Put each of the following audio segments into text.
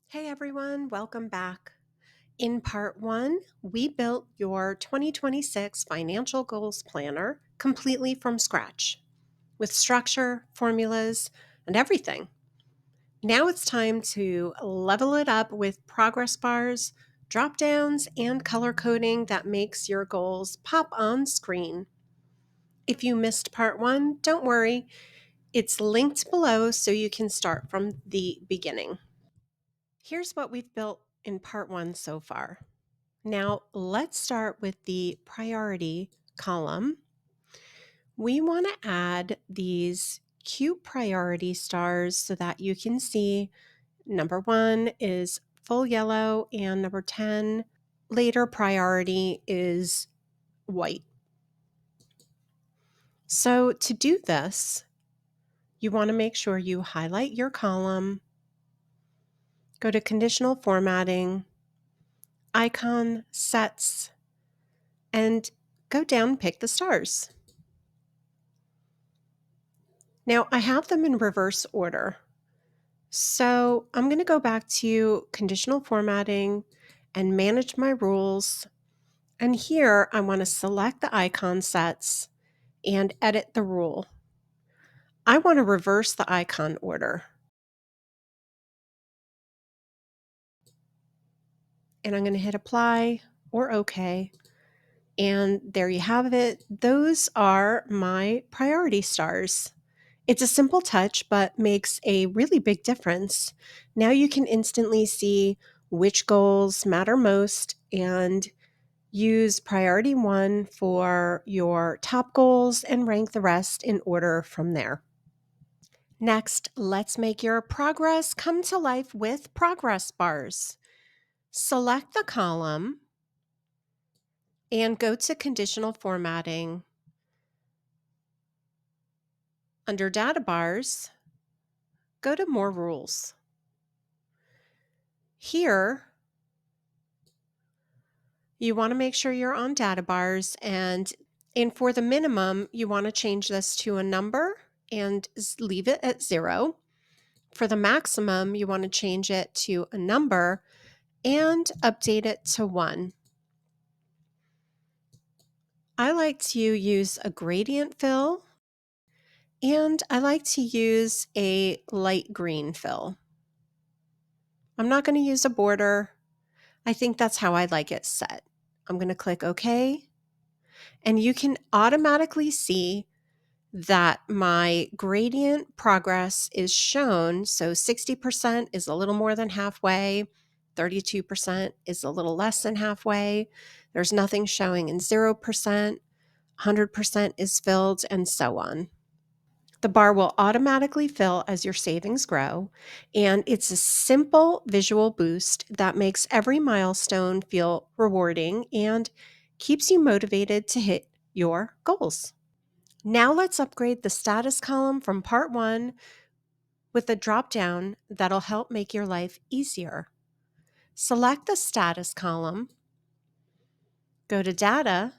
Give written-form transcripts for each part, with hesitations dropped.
Hey everyone, welcome back. In part one, we built your 2026 financial goals planner completely from scratch with structure, formulas, and everything. Now it's time to level it up with progress bars, drop downs, and color coding that makes your goals pop on screen. If you missed part one, don't worry, it's linked below so you can start from the beginning. Here's what we've built in part one so far. Now, let's start with the priority column. We want to add these cute priority stars so that you can see number 1 is full yellow and number 10 later priority is white. So, to do this, you want to make sure you highlight your column, go to Conditional Formatting, Icon Sets, and go down and pick the stars. Now I have them in reverse order. So I'm going to go back to conditional formatting and manage my rules. And here I want to select the icon sets and edit the rule. I want to reverse the icon order. And I'm going to hit apply or OK. And there you have it. Those are my priority stars. It's a simple touch, but makes a really big difference. Now you can instantly see which goals matter most and use priority 1 for your top goals and rank the rest in order from there. Next, let's make your progress come to life with progress bars. Select the column and go to conditional formatting. Under data bars, go to more rules. Here, you want to make sure you're on data bars, and for the minimum, you want to change this to a number and leave it at 0. For the maximum, you want to change it to a number and update it to 1. I like to use a gradient fill, and I like to use a light green fill. I'm not going to use a border. I think that's how I like it set. I'm going to click OK, and you can automatically see that my gradient progress is shown. So 60% is a little more than halfway, 32% is a little less than halfway. There's nothing showing in 0%, 100% is filled, and so on. The bar will automatically fill as your savings grow, and it's a simple visual boost that makes every milestone feel rewarding and keeps you motivated to hit your goals. Now let's upgrade the status column from part 1 with a drop down that'll help make your life easier. Select the status column, go to data,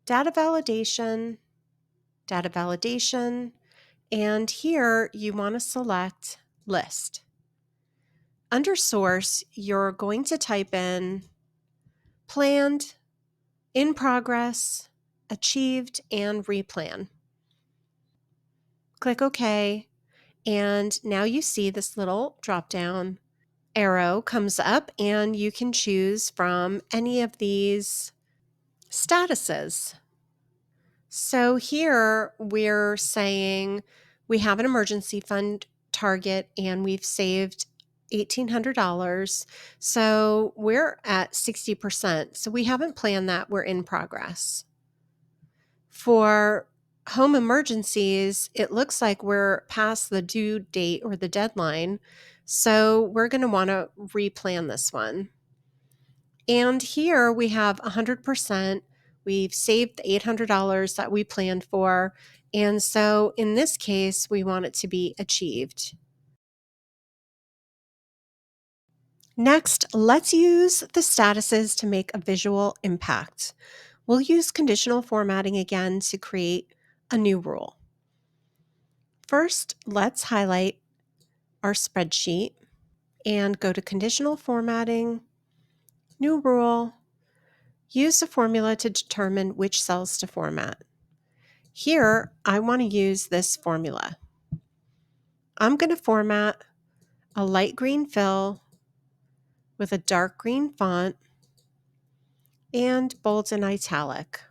data validation, and here you want to select list. Under source, you're going to type in planned, in progress, achieved, and RePlan. Click OK, and now you see this little drop down arrow comes up, and you can choose from any of these statuses. So here we're saying we have an emergency fund target and we've saved $1,800. So we're at 60%. So we haven't planned that. We're in progress. For home emergencies, it looks like we're past the due date or the deadline. So we're going to want to replan this one. And here we have 100%. We've saved the $800 that we planned for. And so in this case, we want it to be achieved. Next, let's use the statuses to make a visual impact. We'll use conditional formatting again to create a new rule. First, let's highlight our spreadsheet and go to Conditional Formatting, New Rule, use the formula to determine which cells to format. Here, I want to use this formula. I'm going to format a light green fill with a dark green font and bold and italic.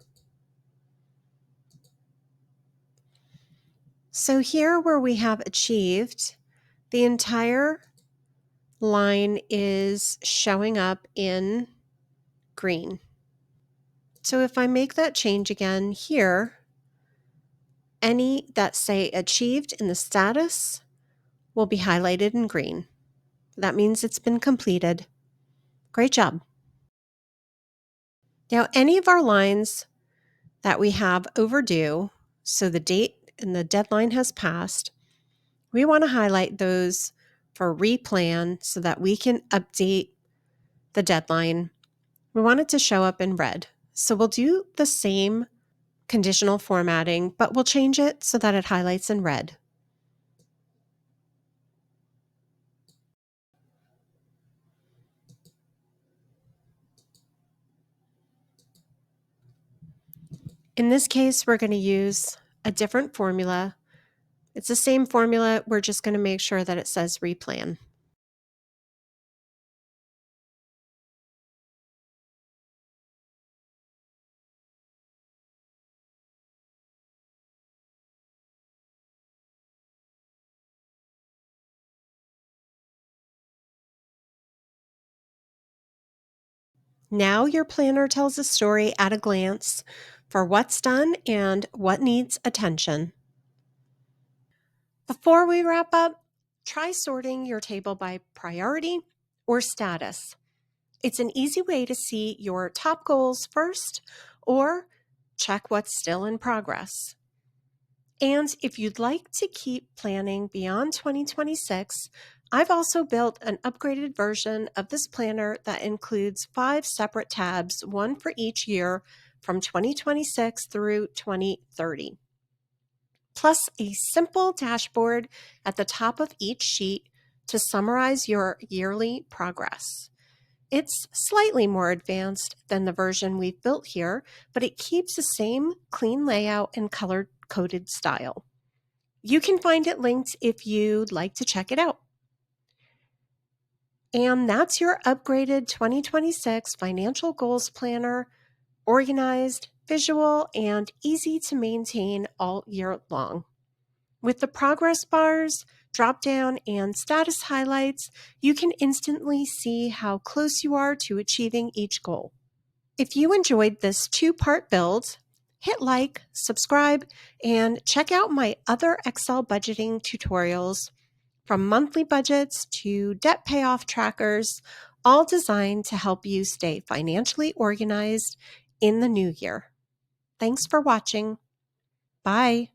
So here where we have achieved, the entire line is showing up in green. So if I make that change again here, any that say achieved in the status will be highlighted in green. That means it's been completed. Great job. Now, any of our lines that we have overdue, so the date and the deadline has passed, we want to highlight those for RePlan so that we can update the deadline. We want it to show up in red. So we'll do the same conditional formatting, but we'll change it so that it highlights in red. In this case, we're going to use a different formula. It's the same formula. We're just going to make sure that it says RePlan. Now your planner tells a story at a glance for what's done and what needs attention. Before we wrap up, try sorting your table by priority or status. It's an easy way to see your top goals first or check what's still in progress. And if you'd like to keep planning beyond 2026, I've also built an upgraded version of this planner that includes 5 separate tabs, one for each year from 2026 through 2030. Plus a simple dashboard at the top of each sheet to summarize your yearly progress. It's slightly more advanced than the version we've built here, but it keeps the same clean layout and color-coded style. You can find it linked if you'd like to check it out. And that's your upgraded 2026 Financial Goals Planner, organized, visual, and easy to maintain all year long. With the progress bars, dropdown, and status highlights, you can instantly see how close you are to achieving each goal. If you enjoyed this 2-part build, hit like, subscribe, and check out my other Excel budgeting tutorials, from monthly budgets to debt payoff trackers, all designed to help you stay financially organized in the new year. Thanks for watching. Bye.